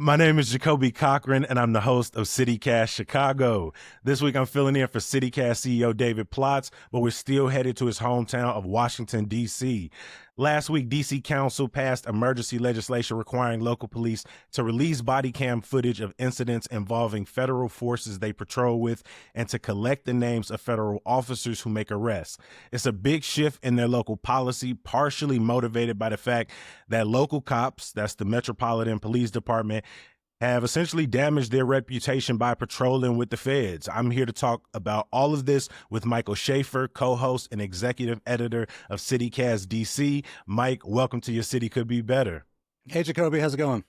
My name is Jacoby Cochran, and I'm the host of CityCast Chicago. This week, I'm filling in for CityCast CEO David Plotz, but we're still headed to his hometown of Washington, D.C. Last week, D.C. Council passed emergency legislation requiring local police to release body cam footage of incidents involving federal forces they patrol with and to collect the names of federal officers who make arrests. It's a big shift in their local policy, partially motivated by the fact that local cops, that's the Metropolitan Police Department, have essentially damaged their reputation by patrolling with the feds. I'm here to talk about all of this with Michael Schaffer, co-host and executive editor of CityCast DC. Mike, welcome to Your City Could Be Better. Hey, Jacoby, how's it going?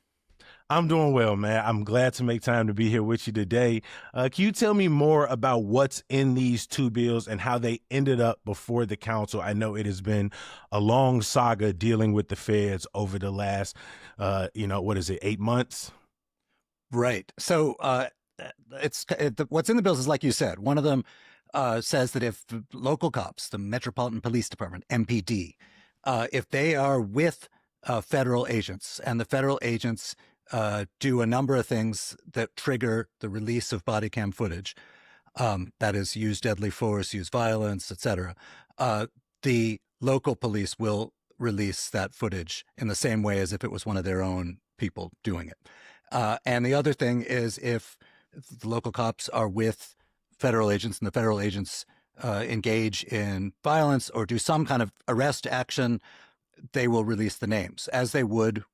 I'm doing well, man. I'm glad to make time to be here with you today. Can you tell me more about what's in these two bills and how they ended up before the council? I know it has been a long saga dealing with the feds over the last, 8 months? Right. So what's in the bills is, like you said, one of them says that if the local cops, the Metropolitan Police Department, MPD, if they are with federal agents and the federal agents do a number of things that trigger the release of body cam footage, that is, use deadly force, use violence, etc., the local police will release that footage in the same way as if it was one of their own people doing it. And the other thing is, if the local cops are with federal agents and the federal agents engage in violence or do some kind of arrest action, they will release the names, as they would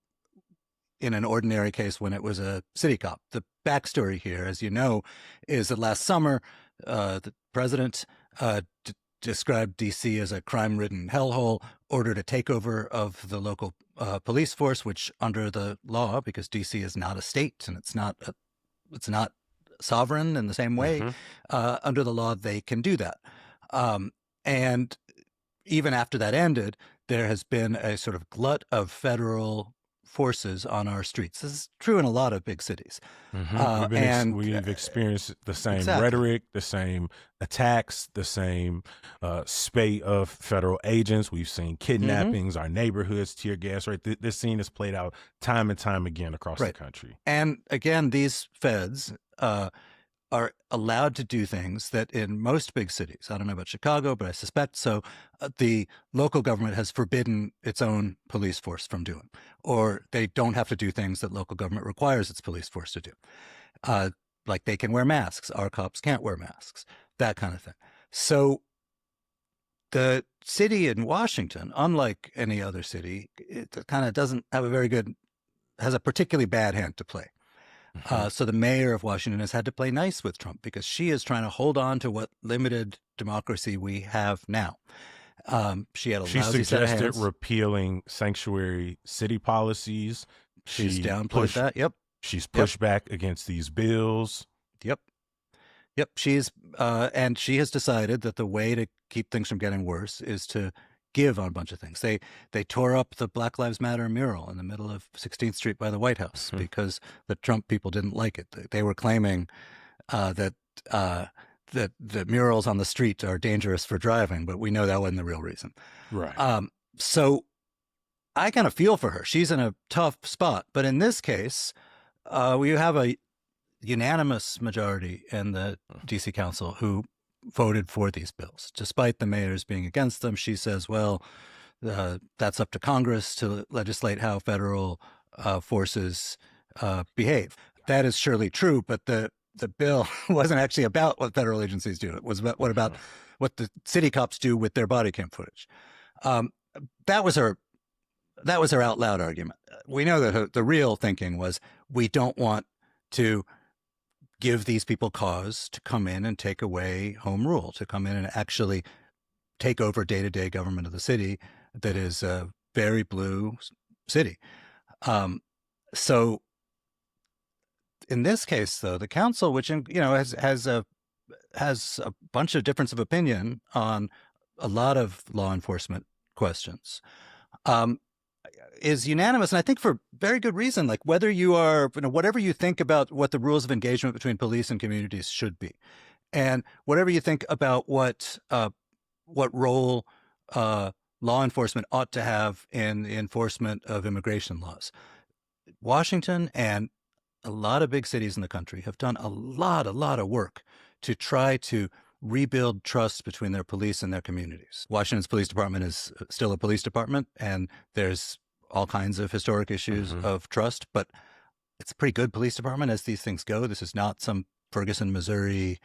in an ordinary case when it was a city cop. The backstory here, as you know, is that last summer, the president described D.C. as a crime-ridden hellhole, ordered a takeover of the local police force, which under the law, because D.C. is not a state and it's not sovereign in the same way, under the law, they can do that. And even after that ended, there has been a sort of glut of federal forces on our streets. This is true in a lot of big cities. We've experienced the same rhetoric, the same attacks, the same spate of federal agents. We've seen kidnappings, our neighborhoods, tear gas, right? This scene is played out time and time again across the country. And again, these feds are allowed to do things that in most big cities, I don't know about Chicago, but I suspect so, the local government has forbidden its own police force from doing, or they don't have to do things that local government requires its police force to do. Like they can wear masks, our cops can't wear masks, that kind of thing. So the city in Washington, unlike any other city, it kind of doesn't have has a particularly bad hand to play. So the mayor of Washington has had to play nice with Trump because she is trying to hold on to what limited democracy we have now. She had a lousy set of hands. She suggested repealing sanctuary city policies. She's downplayed that. Yep. She's pushed back against these bills. Yep. And she has decided that the way to keep things from getting worse is to give on a bunch of things. They tore up the Black Lives Matter mural in the middle of 16th Street by the White House because the Trump people didn't like it. They were claiming that the murals on the street are dangerous for driving, but we know that wasn't the real reason. Right. So I kind of feel for her. She's in a tough spot. But in this case, we have a unanimous majority in the D.C. Council who voted for these bills, despite the mayors being against them. She says, well, that's up to Congress to legislate how federal forces behave. That is surely true, but the bill wasn't actually about what federal agencies do. It was about what the city cops do with their body cam footage. That was her out loud argument. We know that the real thinking was, we don't want to give these people cause to come in and take away home rule, to come in and actually take over day-to-day government of the city that is a very blue city. So in this case, though, the council, which has a bunch of difference of opinion on a lot of law enforcement questions, is unanimous, and I think for very good reason. Like, whether you are, whatever you think about what the rules of engagement between police and communities should be, and whatever you think about what role law enforcement ought to have in the enforcement of immigration laws, Washington and a lot of big cities in the country have done a lot of work to try to rebuild trust between their police and their communities. Washington's police department is still a police department, and there's all kinds of historic issues of trust, but it's a pretty good police department as these things go. This is not some Ferguson, Missouri,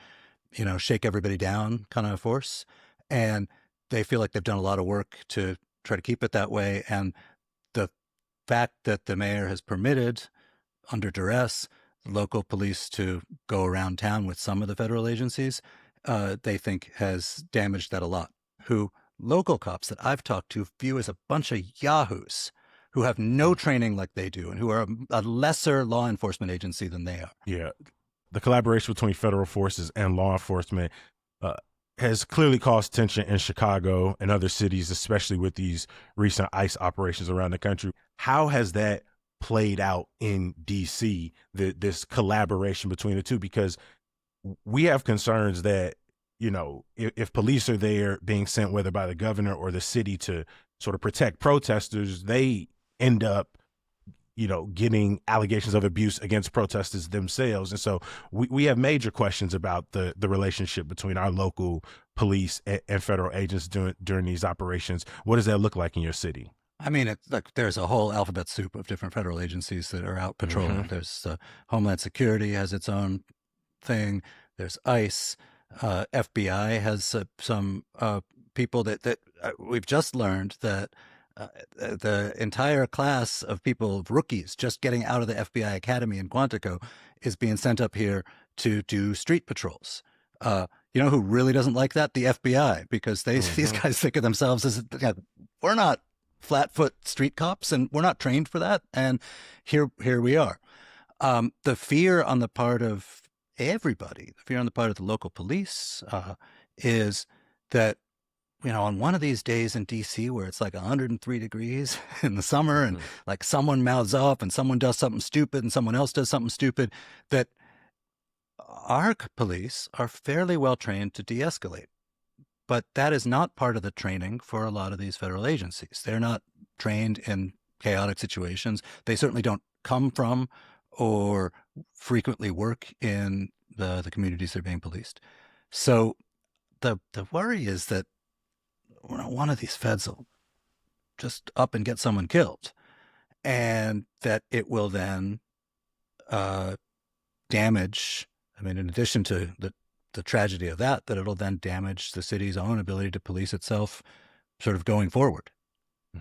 shake everybody down kind of force. And they feel like they've done a lot of work to try to keep it that way. And the fact that the mayor has permitted, under duress, local police to go around town with some of the federal agencies, they think has damaged that a lot. Who local cops that I've talked to view as a bunch of yahoos who have no training like they do and who are a lesser law enforcement agency than they are. Yeah. The collaboration between federal forces and law enforcement has clearly caused tension in Chicago and other cities, especially with these recent ICE operations around the country. How has that played out in D.C., this collaboration between the two? Because we have concerns that, if police are there being sent, whether by the governor or the city, to sort of protect protesters, they end up, getting allegations of abuse against protesters themselves. And so we have major questions about the relationship between our local police and federal agents during these operations. What does that look like in your city? I mean, there's a whole alphabet soup of different federal agencies that are out patrolling. There's Homeland Security has its own thing. There's ICE. FBI has some people that we've just learned that the entire class of rookies just getting out of the FBI Academy in Quantico is being sent up here to do street patrols. You know who really doesn't like that? The FBI, because these guys think of themselves as, we're not flat-foot street cops and we're not trained for that. And here we are. The fear on the part of everybody, the fear on the part of the local police is that, on one of these days in DC where it's like 103 degrees in the summer and like someone mouths off and someone does something stupid and someone else does something stupid, that our police are fairly well trained to de-escalate. But that is not part of the training for a lot of these federal agencies. They're not trained in chaotic situations. They certainly don't come from or frequently work in the communities they're being policed. So the worry is that one of these feds will just up and get someone killed, and that it will then damage. I mean, in addition to the tragedy of that it'll then damage the city's own ability to police itself sort of going forward. I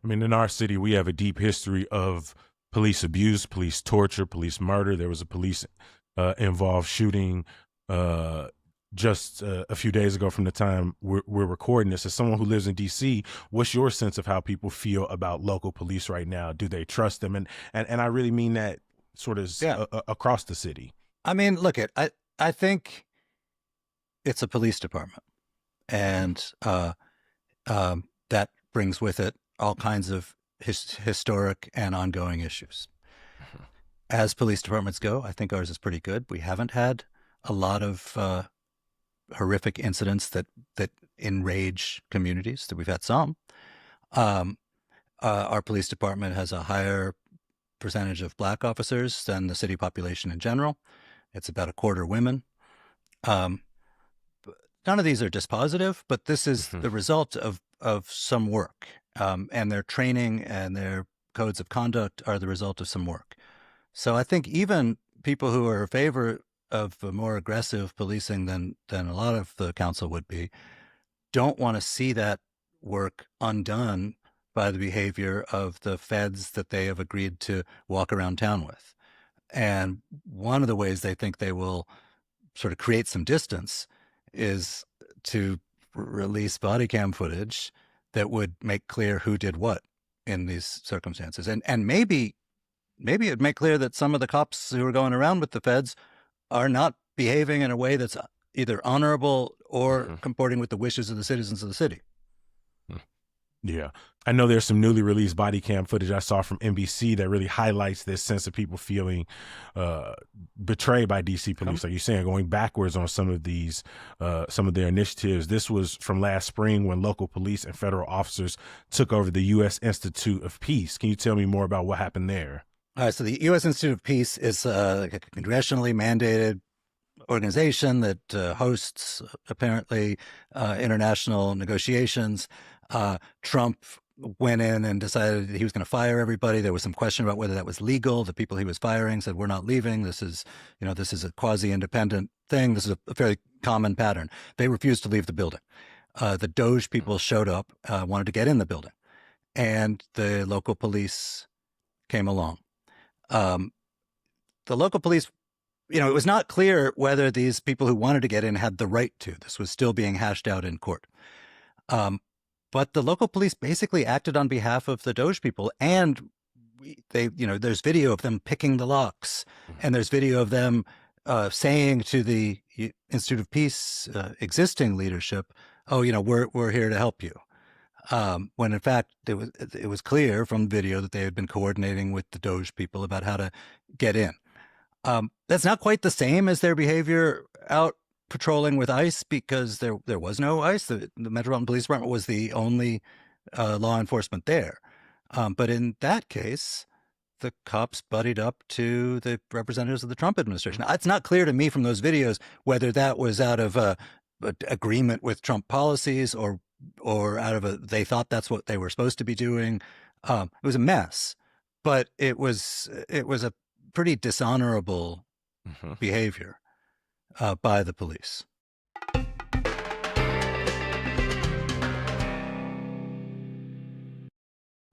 mean, in our city, we have a deep history of police abuse, police torture, police murder. There was a police involved shooting just a few days ago from the time we're recording this. As someone who lives in D.C., what's your sense of how people feel about local police right now? Do they trust them? And I really mean that sort of across the city. I mean, look, I think it's a police department, and that brings with it all kinds of historic and ongoing issues. As police departments go, I think ours is pretty good. We haven't had a lot of horrific incidents that enrage communities. That we've had some. Our police department has a higher percentage of Black officers than the city population in general. It's about a quarter women. None of these are dispositive, but this is the result of some work, and their training and their codes of conduct are the result of some work. So I think even people who are in favor of a more aggressive policing than a lot of the council would be, don't want to see that work undone by the behavior of the feds that they have agreed to walk around town with. And one of the ways they think they will sort of create some distance is to release body cam footage that would make clear who did what in these circumstances. And maybe it'd make clear that some of the cops who are going around with the feds are not behaving in a way that's either honorable or comporting with the wishes of the citizens of the city. Yeah. I know there's some newly released body cam footage I saw from NBC that really highlights this sense of people feeling betrayed by DC police. Like you're saying, going backwards on some of these, some of their initiatives. This was from last spring when local police and federal officers took over the U.S. Institute of Peace. Can you tell me more about what happened there? All right, so the U.S. Institute of Peace is a congressionally mandated organization that hosts apparently international negotiations. Trump went in and decided he was going to fire everybody. There was some question about whether that was legal. The people he was firing said, "We're not leaving. This is a quasi-independent thing. This is a fairly common pattern." They refused to leave the building. The Doge people showed up, wanted to get in the building, and the local police came along. The local police, it was not clear whether these people who wanted to get in had the right to. This was still being hashed out in court. But the local police basically acted on behalf of the Doge people, and there's video of them picking the locks, and there's video of them saying to the Institute of Peace existing leadership, "Oh, we're here to help you." When in fact it was clear from video that they had been coordinating with the Doge people about how to get in. That's not quite the same as their behavior out patrolling with ICE, because there was no ICE. The Metropolitan Police Department was the only law enforcement there. But in that case, the cops buddied up to the representatives of the Trump administration. It's not clear to me from those videos whether that was out of a agreement with Trump policies or out of they thought that's what they were supposed to be doing. It was a mess, but it was a pretty dishonorable behavior by the police.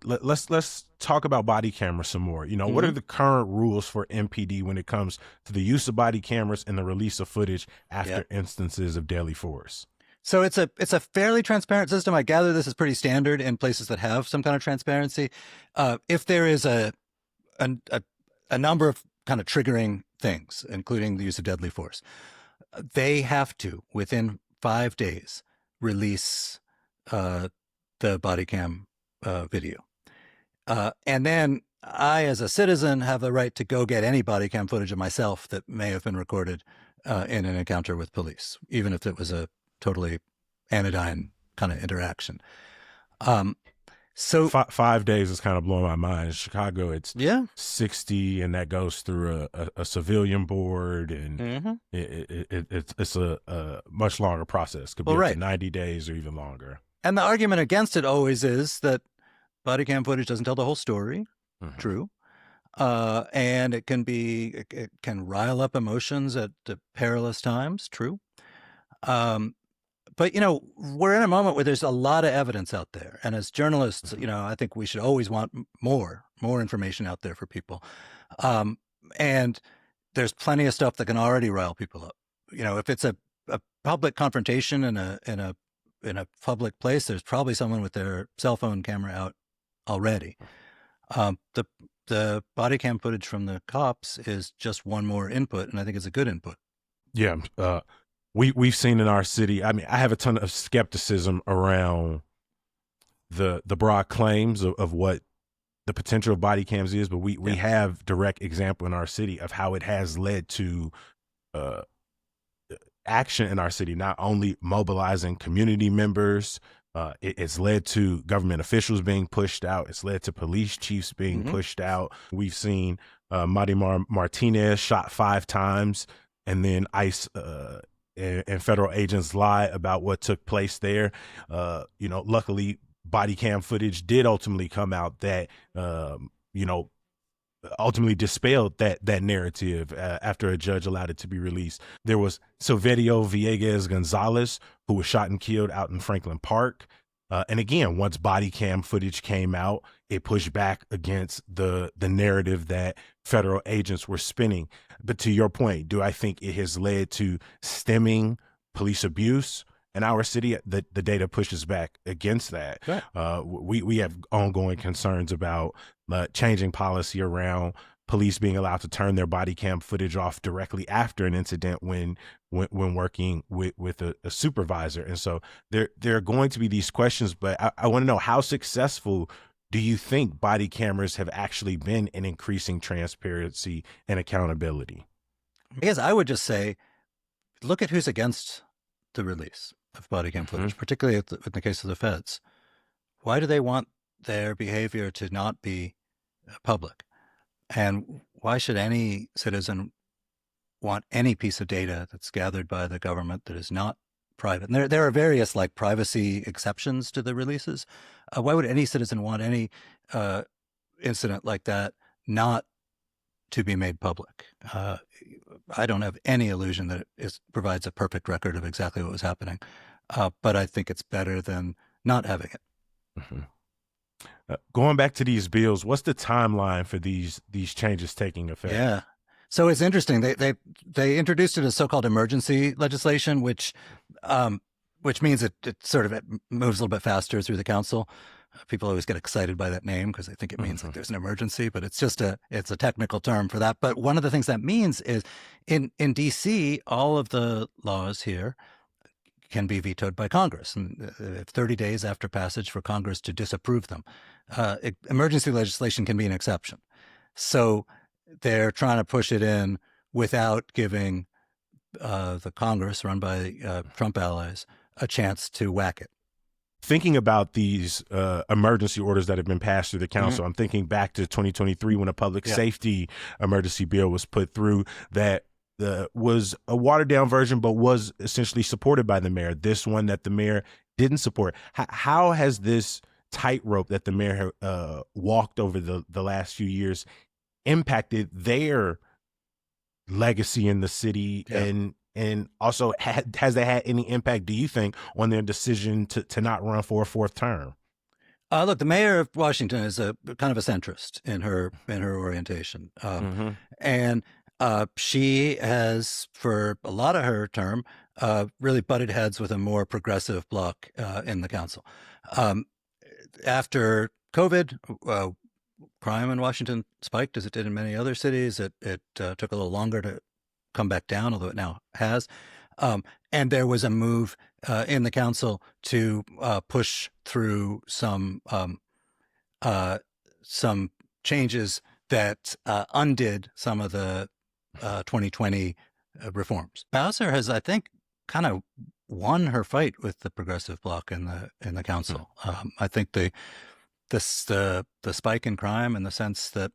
Let's talk about body cameras some more. What are the current rules for MPD when it comes to the use of body cameras and the release of footage after instances of deadly force? So it's a fairly transparent system. I gather this is pretty standard in places that have some kind of transparency. If there is a number of kind of triggering things, including the use of deadly force, they have to, within 5 days, release the body cam video. And then I, as a citizen, have the right to go get any body cam footage of myself that may have been recorded in an encounter with police, even if it was a totally anodyne kind of interaction. So 5 days is kind of blowing my mind. In Chicago, it's 60, and that goes through a civilian board, and it's a much longer process. Could be up to 90 days or even longer. And the argument against it always is that body cam footage doesn't tell the whole story. True. And it can rile up emotions at perilous times. True. But, we're in a moment where there's a lot of evidence out there. And as journalists, I think we should always want more information out there for people. And there's plenty of stuff that can already rile people up. If it's a public confrontation in a public place, there's probably someone with their cell phone camera out already. The body cam footage from the cops is just one more input, and I think it's a good input. Yeah. We've seen in our city, I have a ton of skepticism around the broad claims of what the potential of body cams is, but we have direct example in our city of how it has led to action in our city, not only mobilizing community members, it's led to government officials being pushed out. It's led to police chiefs being pushed out. We've seen Marimar Martinez shot 5 times, and then ICE and federal agents lie about what took place there. Luckily, body cam footage did ultimately come out that, ultimately dispelled that narrative after a judge allowed it to be released. There was Silverio Villegas Gonzalez, who was shot and killed out in Franklin Park. And again, once body cam footage came out, it pushed back against the narrative that federal agents were spinning. But to your point, do I think it has led to stemming police abuse in our city? The data pushes back against that. Right. We have ongoing concerns about changing policy around police being allowed to turn their body cam footage off directly after an incident when working with a supervisor. And so there are going to be these questions, but I want to know, how successful do you think body cameras have actually been in increasing transparency and accountability? I guess I would just say, look at who's against the release of body cam footage, particularly in the case of the feds. Why do they want their behavior to not be public? And why should any citizen want any piece of data that's gathered by the government that is not private? And there are various like privacy exceptions to the releases. Why would any citizen want any incident like that not to be made public? I don't have any illusion that it provides a perfect record of exactly what was happening, but I think it's better than not having it. Mm-hmm. Going back to these bills, what's the timeline for these changes taking effect? Yeah. So it's interesting. They introduced it as so-called emergency legislation, which means it sort of moves a little bit faster through the council. People always get excited by that name because they think it means like there's an emergency, but it's just it's a technical term for that. But one of the things that means is in DC, all of the laws here can be vetoed by Congress, and 30 days after passage for Congress to disapprove them. Emergency legislation can be an exception. So they're trying to push it in without giving the Congress run by Trump allies a chance to whack it. Thinking about these emergency orders that have been passed through the council, I'm thinking back to 2023 when a public safety emergency bill was put through that was a watered down version, but was essentially supported by the mayor. This one that the mayor didn't support. How has this tightrope that the mayor walked over the last few years impacted their legacy in the city? And also, has that had any impact, do you think, on their decision to not run for a fourth term? Look, the mayor of Washington is a kind of a centrist in her orientation, and she has, for a lot of her term, really butted heads with a more progressive bloc in the council. After COVID, crime in Washington spiked as it did in many other cities. It took a little longer to come back down, although it now has. And there was a move in the council to push through some changes that undid some of the 2020 reforms. Bowser has, I think, kind of won her fight with the progressive bloc in the council. I think the spike in crime, in the sense that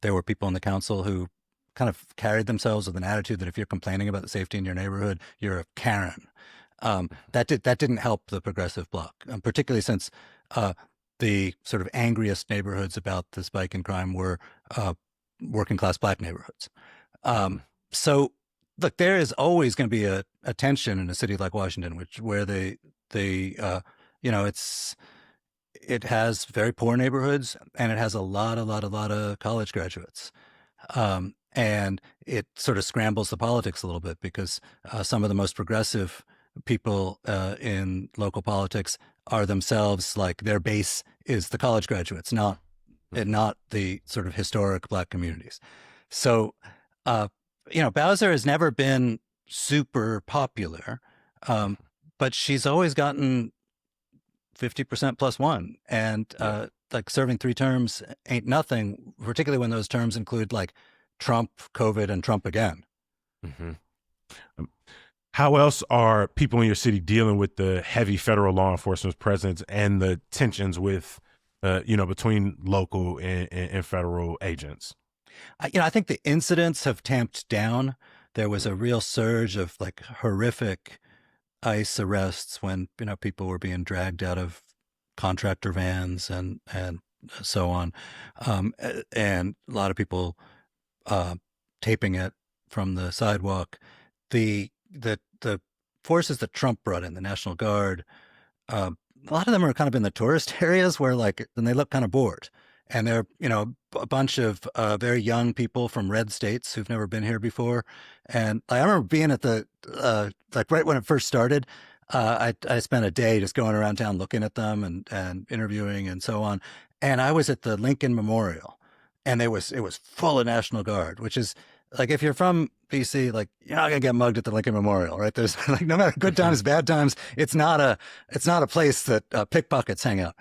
there were people in the council who kind of carried themselves with an attitude that if you're complaining about the safety in your neighborhood, you're a Karen. That didn't help the progressive bloc, particularly since the sort of angriest neighborhoods about the spike in crime were working class Black neighborhoods. So look, there is always going to be a tension in a city like Washington, where it has very poor neighborhoods and it has a lot of college graduates. And it sort of scrambles the politics a little bit, because some of the most progressive people in local politics are themselves, like, their base is the college graduates, not the sort of historic Black communities. So, Bowser has never been super popular, but she's always gotten 50% plus one. And like, serving 3 terms ain't nothing, particularly when those terms include like Trump, COVID, and Trump again. How else are people in your city dealing with the heavy federal law enforcement presence and the tensions with, between local and federal agents? I think the incidents have tamped down. There was a real surge of like horrific ICE arrests when, people were being dragged out of contractor vans and so on. And a lot of people taping it from the sidewalk. The forces that Trump brought in, the National Guard, a lot of them are kind of in the tourist areas where, like, then they look kind of bored. And they're, a bunch of very young people from red states who've never been here before. And I remember being at the, like, right when it first started, I spent a day just going around town looking at them and interviewing and so on. And I was at the Lincoln Memorial, and it was full of National Guard, which is, like, if you're from DC, like, you're not gonna get mugged at the Lincoln Memorial, right? There's like, no matter good times, bad times, it's not a place that pickpockets hang out.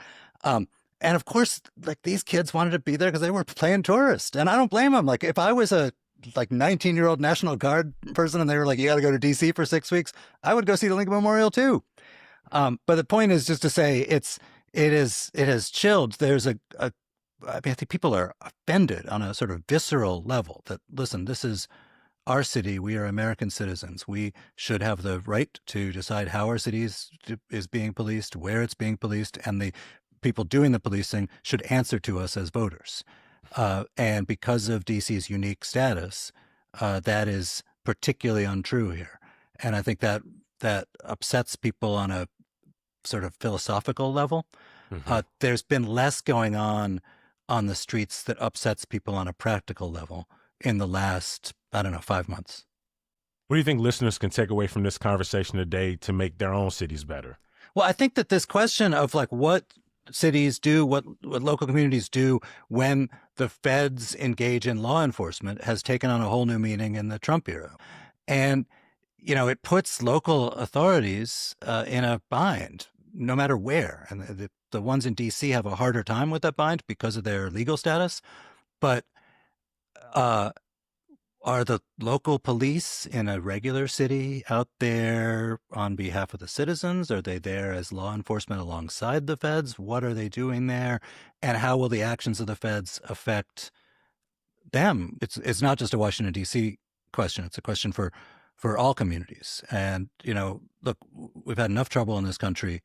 And of course, like, these kids wanted to be there because they were playing tourist, and I don't blame them. Like, if I was a 19-year-old National Guard person and they were like, you got to go to DC for 6 weeks, I would go see the Lincoln Memorial too. But the point is just to say it has chilled. There's a I mean, I think people are offended on a sort of visceral level that, listen, this is our city. We are American citizens. We should have the right to decide how our city is being policed, where it's being policed, and the people doing the policing should answer to us as voters. And because of DC's unique status, that is particularly untrue here. And I think that upsets people on a sort of philosophical level. There's been less going on the streets that upsets people on a practical level in the last, I don't know, 5 months. What do you think listeners can take away from this conversation today to make their own cities better? Well, I think that this question of like what cities do, what local communities do when the feds engage in law enforcement has taken on a whole new meaning in the Trump era. And, you know, it puts local authorities in a bind, no matter where. And the ones in D.C. have a harder time with that bind because of their legal status. But are the local police in a regular city out there on behalf of the citizens? Are they there as law enforcement alongside the feds? What are they doing there? And how will the actions of the feds affect them? It's not just a Washington, D.C. question. It's a question for all communities. And, you know, look, we've had enough trouble in this country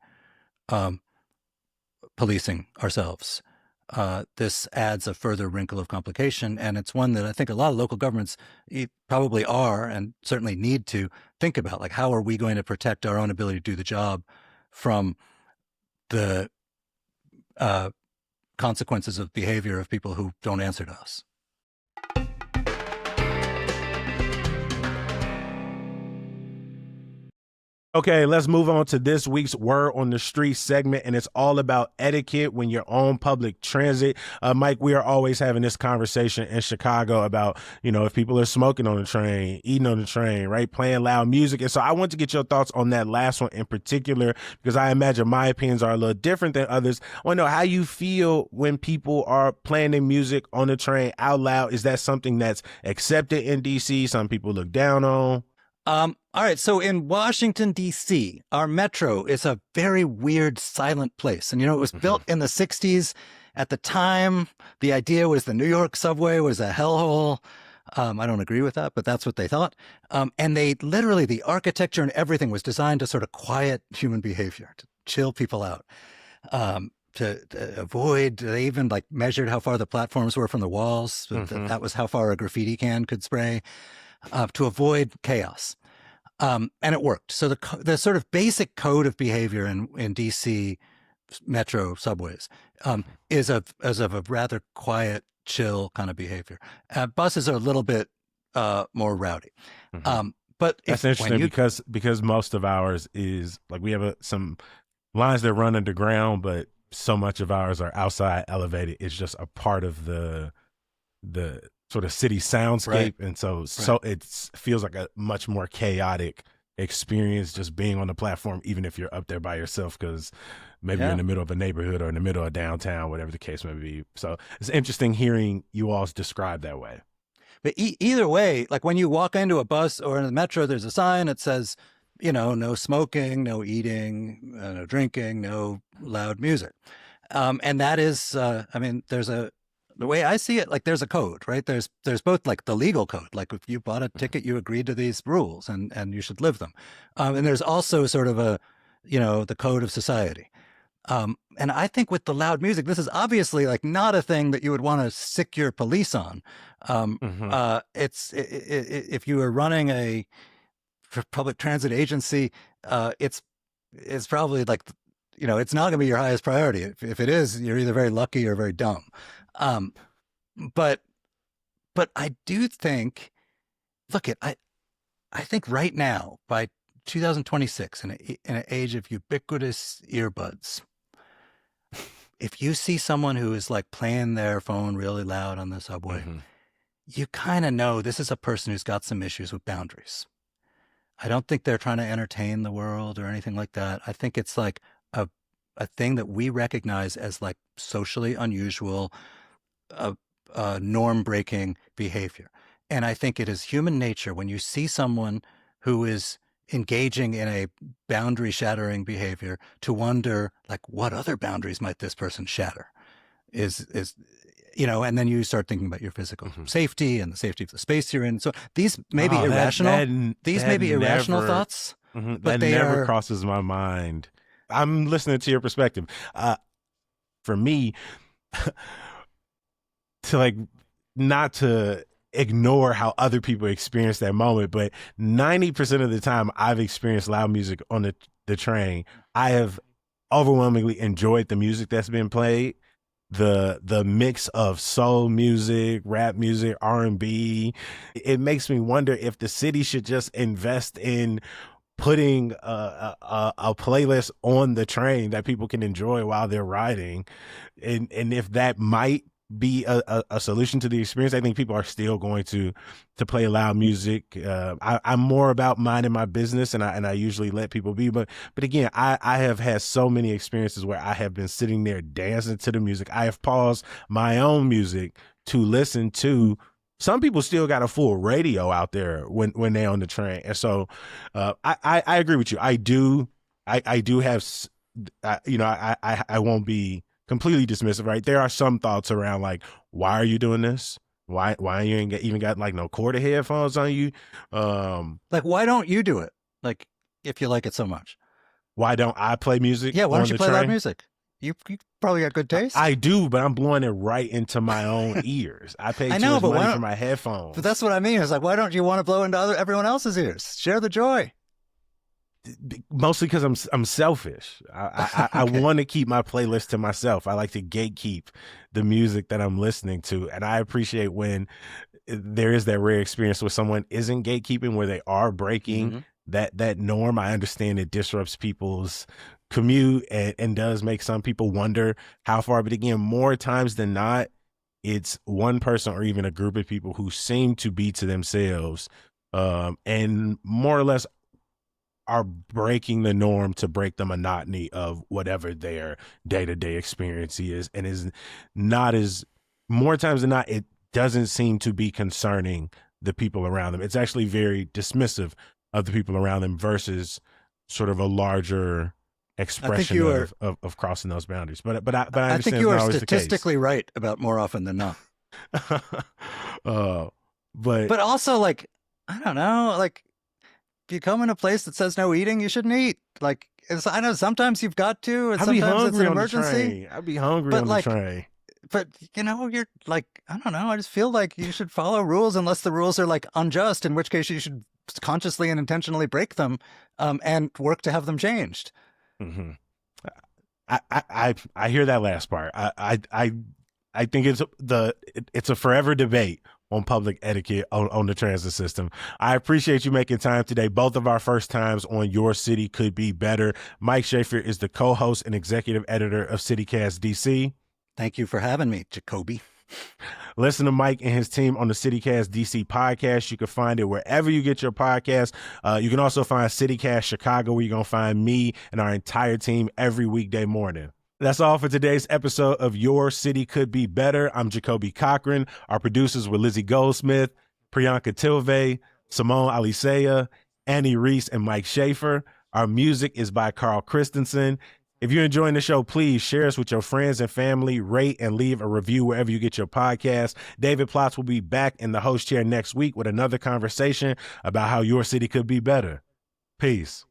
policing ourselves. This adds a further wrinkle of complication, and it's one that I think a lot of local governments probably are and certainly need to think about. Like, how are we going to protect our own ability to do the job from the consequences of behavior of people who don't answer to us? Okay, let's move on to this week's Word on the Street segment, and it's all about etiquette when you're on public transit. Mike, we are always having this conversation in Chicago about, you know, if people are smoking on the train, eating on the train, right, playing loud music. And so I want to get your thoughts on that last one in particular, because I imagine my opinions are a little different than others. I want to know how you feel when people are playing their music on the train out loud. Is that something that's accepted in D.C.? Some people look down on? All right. So in Washington, D.C., our metro is a very weird, silent place. And, you know, it was built in the 60s. At the time, the idea was the New York subway was a hellhole. I don't agree with that, but that's what they thought. And they literally, the architecture and everything was designed to sort of quiet human behavior, to chill people out. To avoid, they even like measured how far the platforms were from the walls. That was how far a graffiti can could spray, to avoid chaos. And it worked. So the sort of basic code of behavior in DC metro subways is of a rather quiet, chill kind of behavior. Buses are a little bit more rowdy. But that's interesting because most of ours is like we have some lines that run underground, but so much of ours are outside elevated. It's just a part of the sort of city soundscape. Right. And so it feels like a much more chaotic experience just being on the platform, even if you're up there by yourself, because maybe you're in the middle of a neighborhood or in the middle of downtown, whatever the case may be. So it's interesting hearing you all described that way. But either way, like when you walk into a bus or in the metro, there's a sign that says, you know, no smoking, no eating, no drinking, no loud music. And that is, I mean, the way I see it, like there's a code, right? There's both like the legal code, like if you bought a ticket, you agreed to these rules and you should live them. And there's also sort of the code of society. And I think with the loud music, this is obviously like not a thing that you would want to sick your police on. If you were running a public transit agency, it's probably like, you know, it's not going to be your highest priority. If it is, you're either very lucky or very dumb. But I do think, I think right now by 2026 in an age of ubiquitous earbuds, if you see someone who is like playing their phone really loud on the subway, you kind of know this is a person who's got some issues with boundaries. I don't think they're trying to entertain the world or anything like that. I think it's like a thing that we recognize as like socially unusual, norm-breaking behavior. And I think it is human nature when you see someone who is engaging in a boundary-shattering behavior to wonder, like, what other boundaries might this person shatter? and then you start thinking about your physical Mhm. safety and the safety of the space you're in. So these may be Oh, irrational. These may be irrational never, thoughts, but but that they never are. crosses my mind. I'm listening to your perspective. For me, to like not to ignore how other people experience that moment, but 90% of the time I've experienced loud music on the train, I have overwhelmingly enjoyed the music that's been played. The mix of soul music, rap music, R&B. It makes me wonder if the city should just invest in putting a playlist on the train that people can enjoy while they're riding, and if that might be a solution to the experience. I think people are still going to play loud music. I'm more about minding my business, and I usually let people be. But again, I have had so many experiences where I have been sitting there dancing to the music. I have paused my own music to listen to. Some people still got a full radio out there when they're on the train, and so I agree with you. I do have, I won't be completely dismissive, right? There are some thoughts around like, why are you doing this? Why you ain't even got like no quarter headphones on you? Like, why don't you do it? Like, if you like it so much. Why don't I play music? Yeah, why on don't you the play loud train? music? You probably got good taste. I do, but I'm blowing it right into my own ears. I pay too much money for my headphones. But that's what I mean. It's like, why don't you want to blow into everyone else's ears? Share the joy. Mostly because I'm selfish. I Okay. want to keep my playlist to myself. I like to gatekeep the music that I'm listening to, and I appreciate when there is that rare experience where someone isn't gatekeeping, where they are breaking that norm. I understand it disrupts people's commute and does make some people wonder how far. But again, more times than not, it's one person or even a group of people who seem to be to themselves, and more or less are breaking the norm to break the monotony of whatever their day-to-day experience is, and is not as, more times than not, it doesn't seem to be concerning the people around them. It's actually very dismissive of the people around them versus sort of a larger expression of crossing those boundaries. But I understand I think you it's are not statistically right about more often than not. But also, like, I don't know, like, if you come in a place that says no eating, you shouldn't eat. Like, I know sometimes you've got to, and sometimes it's an emergency. I'd be hungry on the train. But you're like, I don't know. I just feel like you should follow rules unless the rules are like unjust, in which case you should consciously and intentionally break them, and work to have them changed. Mm-hmm. I hear that last part. I think it's a forever debate on public etiquette on the transit system. I appreciate you making time today. Both of our first times on Your City Could Be Better. Mike Schaffer is the co-host and executive editor of CityCast DC. Thank you for having me, Jacoby. Listen to Mike and his team on the CityCast DC podcast. You can find it wherever you get your podcast. You can also find CityCast Chicago, where you're going to find me and our entire team every weekday morning. That's all for today's episode of Your City Could Be Better. I'm Jacoby Cochran. Our producers were Lizzie Goldsmith, Priyanka Tilve, Simone Alicea, Annie Reese, and Mike Schaffer. Our music is by Carl Christensen. If you're enjoying the show, please share us with your friends and family, rate and leave a review wherever you get your podcast. David Plotz will be back in the host chair next week with another conversation about how your city could be better. Peace.